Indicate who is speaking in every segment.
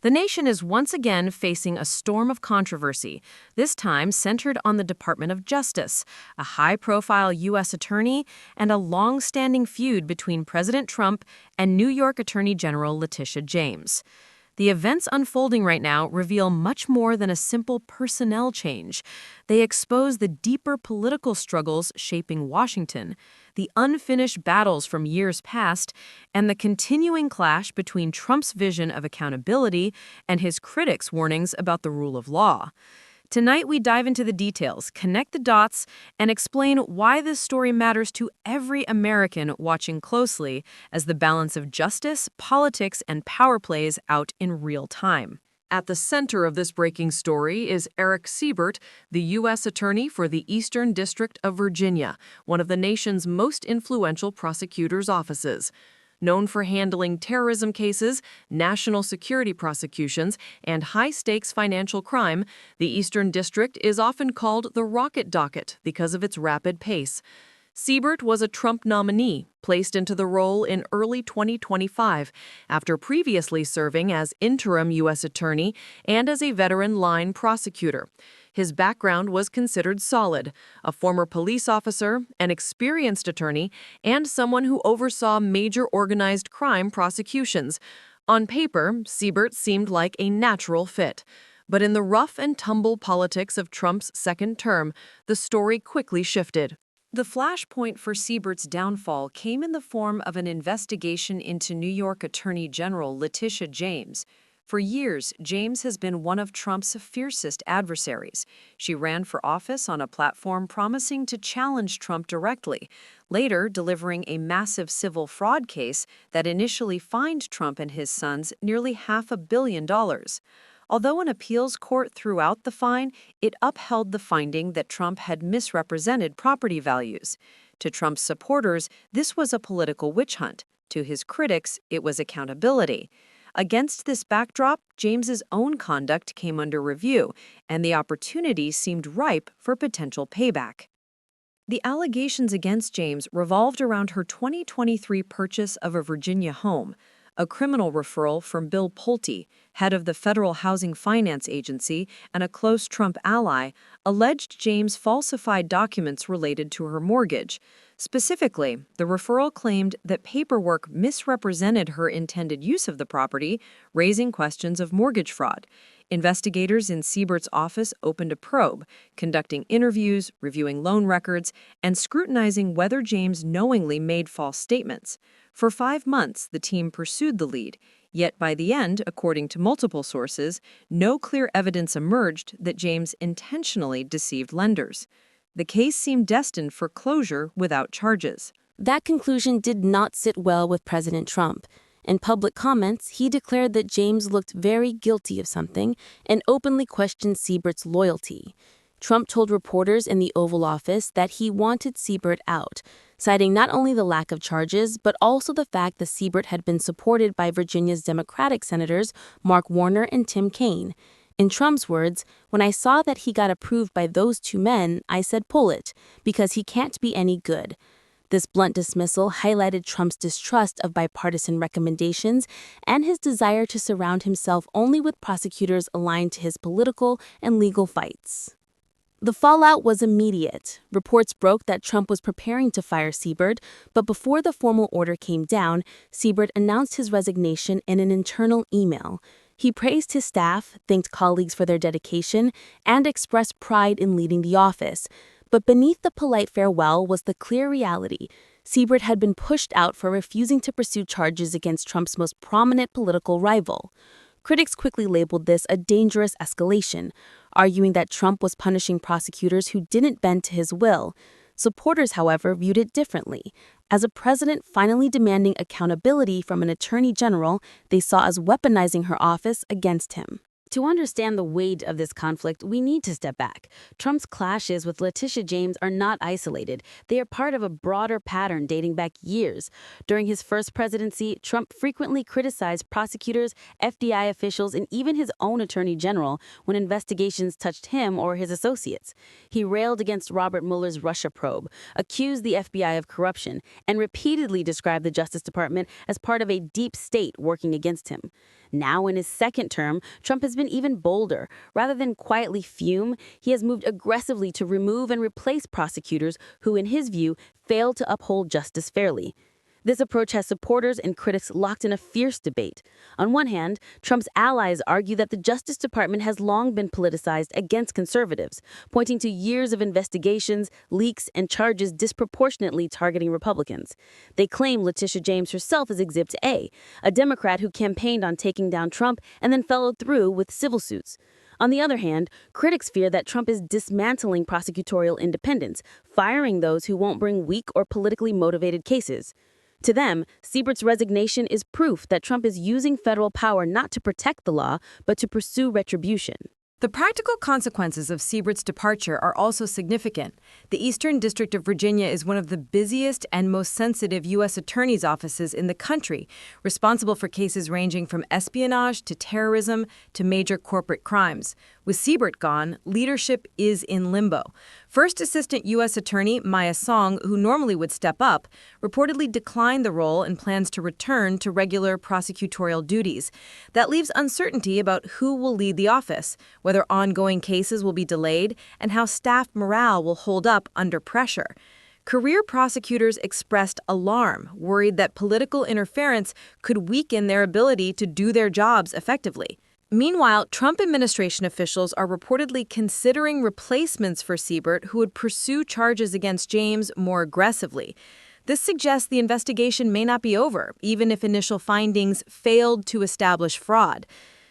Speaker 1: The nation is once again facing a storm of controversy, this time centered on the Department of Justice, a high-profile U.S. attorney, and a long-standing feud between President Trump and New York Attorney General Letitia James. The events unfolding right now reveal much more than a simple personnel change. They expose the deeper political struggles shaping Washington, the unfinished battles from years past, and the continuing clash between Trump's vision of accountability and his critics' warnings about the rule of law. Tonight, we dive into the details, connect the dots, and explain why this story matters to every American watching closely as the balance of justice, politics, and power plays out in real time. At the center of this breaking story is Erik Siebert, the U.S. Attorney for the Eastern District of Virginia, one of the nation's most influential prosecutors' offices. Known for handling terrorism cases, national security prosecutions, and high-stakes financial crime, the Eastern District is often called the rocket docket because of its rapid pace. Siebert was a Trump nominee, placed into the role in early 2025, after previously serving as interim U.S. Attorney and as a veteran line prosecutor. His background was considered solid: a former police officer, an experienced attorney, and someone who oversaw major organized crime prosecutions. On paper, Siebert seemed like a natural fit. But in the rough and tumble politics of Trump's second term, the story quickly shifted. The flashpoint for Siebert's downfall came in the form of an investigation into New York Attorney General Letitia James. For years, James has been one of Trump's fiercest adversaries. She ran for office on a platform promising to challenge Trump directly, later delivering a massive civil fraud case that initially fined Trump and his sons nearly $500 million. Although an appeals court threw out the fine, it upheld the finding that Trump had misrepresented property values. To Trump's supporters, this was a political witch hunt. To his critics, it was accountability. Against this backdrop, James's own conduct came under review, and the opportunity seemed ripe for potential payback. The allegations against James revolved around her 2023 purchase of a Virginia home. A criminal referral from Bill Pulte, head of the Federal Housing Finance Agency and a close Trump ally, alleged James falsified documents related to her mortgage. Specifically, the referral claimed that paperwork misrepresented her intended use of the property, raising questions of mortgage fraud. Investigators in Siebert's office opened a probe, conducting interviews, reviewing loan records, and scrutinizing whether James knowingly made false statements. For 5 months, the team pursued the lead, yet by the end, according to multiple sources, no clear evidence emerged that James intentionally deceived lenders. The case seemed destined for closure without charges.
Speaker 2: That conclusion did not sit well with President Trump. In public comments, he declared that James looked very guilty of something and openly questioned Siebert's loyalty. Trump told reporters in the Oval Office that he wanted Siebert out, citing not only the lack of charges, but also the fact that Siebert had been supported by Virginia's Democratic senators Mark Warner and Tim Kaine. In Trump's words, "When I saw that he got approved by those two men, I said pull it, because he can't be any good." This blunt dismissal highlighted Trump's distrust of bipartisan recommendations and his desire to surround himself only with prosecutors aligned to his political and legal fights. The fallout was immediate. Reports broke that Trump was preparing to fire Siebert, but before the formal order came down, Siebert announced his resignation in an internal email. He praised his staff, thanked colleagues for their dedication, and expressed pride in leading the office. But beneath the polite farewell was the clear reality. Siebert had been pushed out for refusing to pursue charges against Trump's most prominent political rival. Critics quickly labeled this a dangerous escalation, arguing that Trump was punishing prosecutors who didn't bend to his will. Supporters, however, viewed it differently. As a president finally demanding accountability from an attorney general, they saw as weaponizing her office against him. To understand the weight of this conflict, we need to step back. Trump's clashes with Letitia James are not isolated. They are part of a broader pattern dating back years. During his first presidency, Trump frequently criticized prosecutors, FBI officials, and even his own attorney general when investigations touched him or his associates. He railed against Robert Mueller's Russia probe, accused the FBI of corruption, and repeatedly described the Justice Department as part of a deep state working against him. Now, in his second term, Trump has been even bolder. Rather than quietly fume, he has moved aggressively to remove and replace prosecutors who, in his view, fail to uphold justice fairly. This approach has supporters and critics locked in a fierce debate. On one hand, Trump's allies argue that the Justice Department has long been politicized against conservatives, pointing to years of investigations, leaks, and charges disproportionately targeting Republicans. They claim Letitia James herself is Exhibit A, a Democrat who campaigned on taking down Trump and then followed through with civil suits. On the other hand, critics fear that Trump is dismantling prosecutorial independence, firing those who won't bring weak or politically motivated cases. To them, Siebert's resignation is proof that Trump is using federal power not to protect the law, but to pursue retribution.
Speaker 1: The practical consequences of Siebert's departure are also significant. The Eastern District of Virginia is one of the busiest and most sensitive U.S. attorneys' offices in the country, responsible for cases ranging from espionage to terrorism to major corporate crimes. With Siebert gone, leadership is in limbo. First Assistant U.S. Attorney Maya Song, who normally would step up, reportedly declined the role and plans to return to regular prosecutorial duties. That leaves uncertainty about who will lead the office, whether ongoing cases will be delayed, and how staff morale will hold up under pressure. Career prosecutors expressed alarm, worried that political interference could weaken their ability to do their jobs effectively. Meanwhile, Trump administration officials are reportedly considering replacements for Siebert who would pursue charges against James more aggressively. This suggests the investigation may not be over, even if initial findings failed to establish fraud.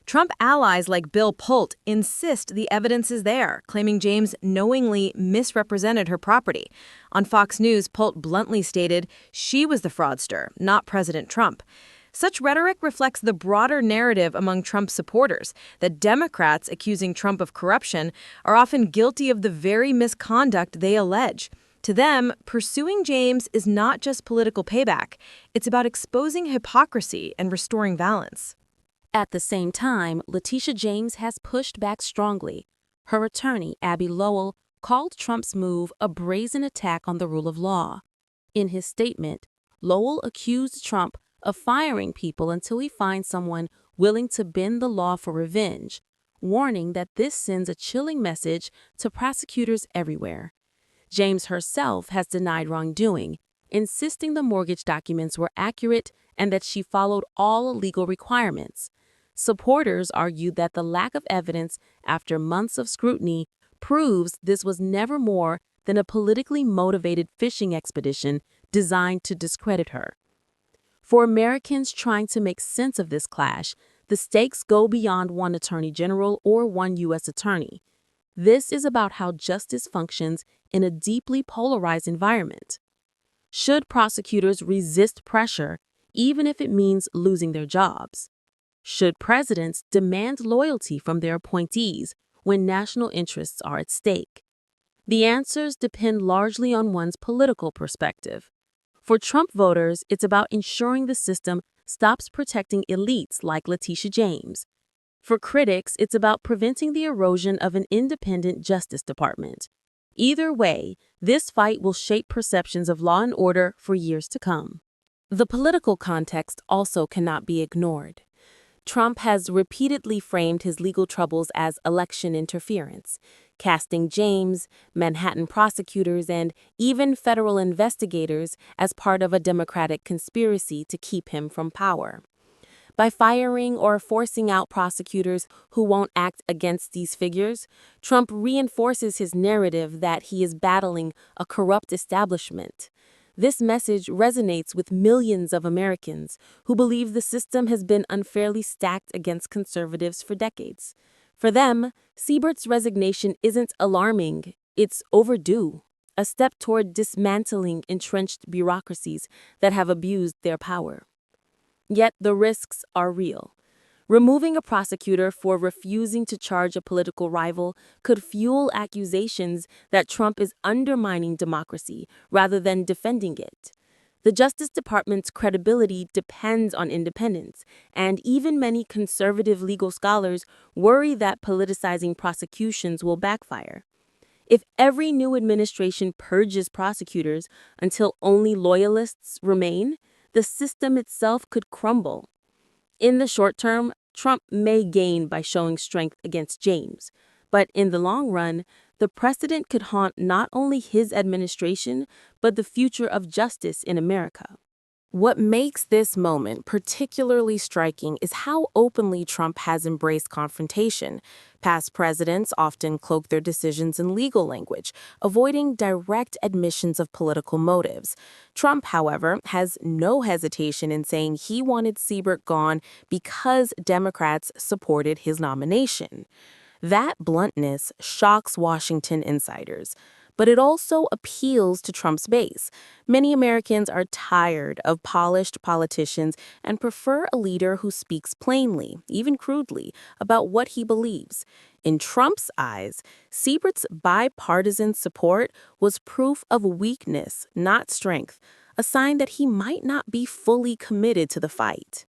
Speaker 1: Trump allies like Bill Pult insist the evidence is there, claiming James knowingly misrepresented her property. On Fox News, Pult bluntly stated she was the fraudster, not President Trump. Such rhetoric reflects the broader narrative among Trump supporters that Democrats accusing Trump of corruption are often guilty of the very misconduct they allege. To them, pursuing James is not just political payback. It's about exposing hypocrisy and restoring balance.
Speaker 2: At the same time, Letitia James has pushed back strongly. Her attorney, Abby Lowell, called Trump's move a brazen attack on the rule of law. In his statement, Lowell accused Trump of firing people until he finds someone willing to bend the law for revenge, warning that this sends a chilling message to prosecutors everywhere. James herself has denied wrongdoing, insisting the mortgage documents were accurate and that she followed all legal requirements. Supporters argued that the lack of evidence after months of scrutiny proves this was never more than a politically motivated fishing expedition designed to discredit her. For Americans trying to make sense of this clash, the stakes go beyond one attorney general or one U.S. attorney. This is about how justice functions in a deeply polarized environment. Should prosecutors resist pressure, even if it means losing their jobs? Should presidents demand loyalty from their appointees when national interests are at stake? The answers depend largely on one's political perspective. For Trump voters, it's about ensuring the system stops protecting elites like Letitia James. For critics, it's about preventing the erosion of an independent Justice Department. Either way, this fight will shape perceptions of law and order for years to come. The political context also cannot be ignored. Trump has repeatedly framed his legal troubles as election interference, casting James, Manhattan prosecutors, and even federal investigators as part of a Democratic conspiracy to keep him from power. By firing or forcing out prosecutors who won't act against these figures, Trump reinforces his narrative that he is battling a corrupt establishment. This message resonates with millions of Americans who believe the system has been unfairly stacked against conservatives for decades. For them, Siebert's resignation isn't alarming, it's overdue, a step toward dismantling entrenched bureaucracies that have abused their power. Yet the risks are real. Removing a prosecutor for refusing to charge a political rival could fuel accusations that Trump is undermining democracy rather than defending it. The Justice Department's credibility depends on independence, and even many conservative legal scholars worry that politicizing prosecutions will backfire. If every new administration purges prosecutors until only loyalists remain, the system itself could crumble. In the short term, Trump may gain by showing strength against James, but in the long run, the precedent could haunt not only his administration, but the future of justice in America. What makes this moment particularly striking is how openly Trump has embraced confrontation. Past presidents often cloak their decisions in legal language, avoiding direct admissions of political motives. Trump, however, has no hesitation in saying he wanted Siebert gone because Democrats supported his nomination. That bluntness shocks Washington insiders, but it also appeals to Trump's base. Many Americans are tired of polished politicians and prefer a leader who speaks plainly, even crudely, about what he believes. In Trump's eyes, Siebert's bipartisan support was proof of weakness, not strength, a sign that he might not be fully committed to the fight.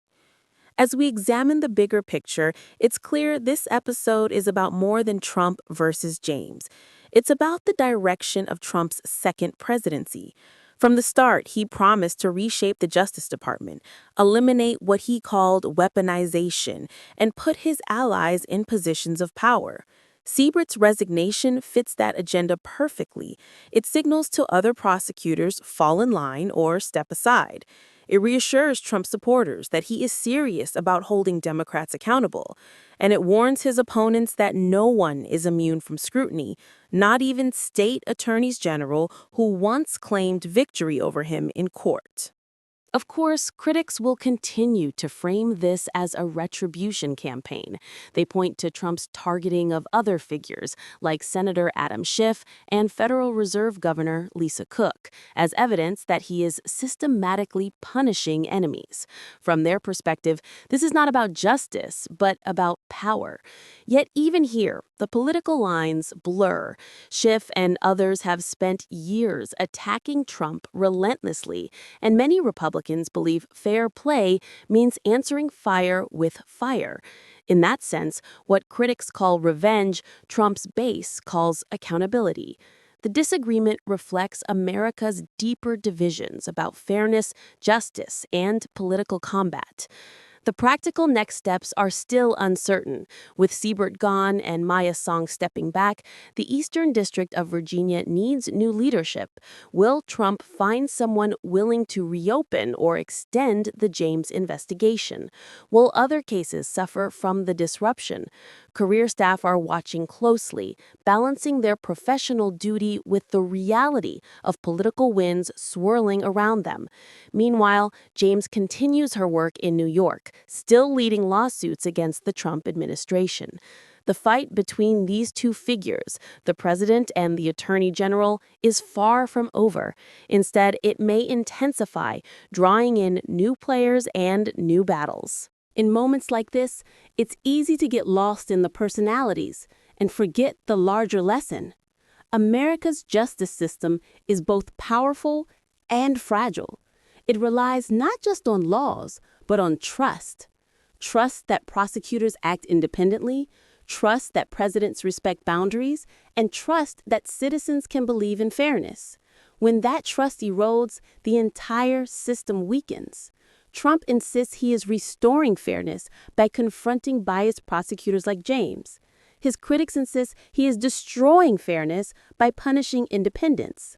Speaker 2: As we examine the bigger picture, it's clear this episode is about more than Trump versus James. It's about the direction of Trump's second presidency. From the start, he promised to reshape the Justice Department, eliminate what he called weaponization, and put his allies in positions of power. Siebert's resignation fits that agenda perfectly. It signals to other prosecutors fall in line or step aside. It reassures Trump supporters that he is serious about holding Democrats accountable, and it warns his opponents that no one is immune from scrutiny, not even state attorneys general who once claimed victory over him in court. Of course, critics will continue to frame this as a retribution campaign. They point to Trump's targeting of other figures, like Senator Adam Schiff and Federal Reserve Governor Lisa Cook, as evidence that he is systematically punishing enemies. From their perspective, this is not about justice, but about power. Yet even here, the political lines blur. Schiff and others have spent years attacking Trump relentlessly, and many Republicans believe fair play means answering fire with fire. In that sense, what critics call revenge, Trump's base calls accountability. The disagreement reflects America's deeper divisions about fairness, justice, and political combat. The practical next steps are still uncertain. With Siebert gone and Maya Song stepping back, the Eastern District of Virginia needs new leadership. Will Trump find someone willing to reopen or extend the James investigation? Will other cases suffer from the disruption? Career staff are watching closely, balancing their professional duty with the reality of political winds swirling around them. Meanwhile, James continues her work in New York, still leading lawsuits against the Trump administration. The fight between these two figures, the president and the attorney general, is far from over. Instead, it may intensify, drawing in new players and new battles. In moments like this, it's easy to get lost in the personalities and forget the larger lesson. America's justice system is both powerful and fragile. It relies not just on laws, but on trust. Trust that prosecutors act independently, trust that presidents respect boundaries, and trust that citizens can believe in fairness. When that trust erodes, the entire system weakens. Trump insists he is restoring fairness by confronting biased prosecutors like James. His critics insist he is destroying fairness by punishing independence.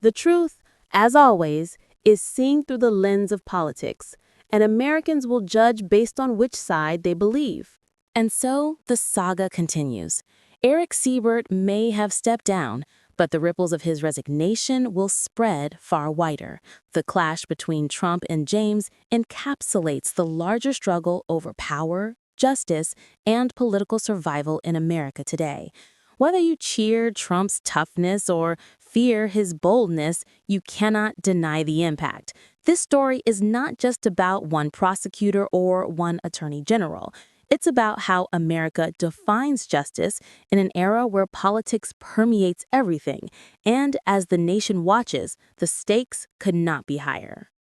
Speaker 2: The truth, as always, is seen through the lens of politics, and Americans will judge based on which side they believe. And so the saga continues. Erik Siebert may have stepped down, but the ripples of his resignation will spread far wider. The clash between Trump and James encapsulates the larger struggle over power, justice, and political survival in America today. Whether you cheer Trump's toughness or fear his boldness, you cannot deny the impact. This story is not just about one prosecutor or one attorney general. It's about how America defines justice in an era where politics permeates everything, and as the nation watches, the stakes could not be higher.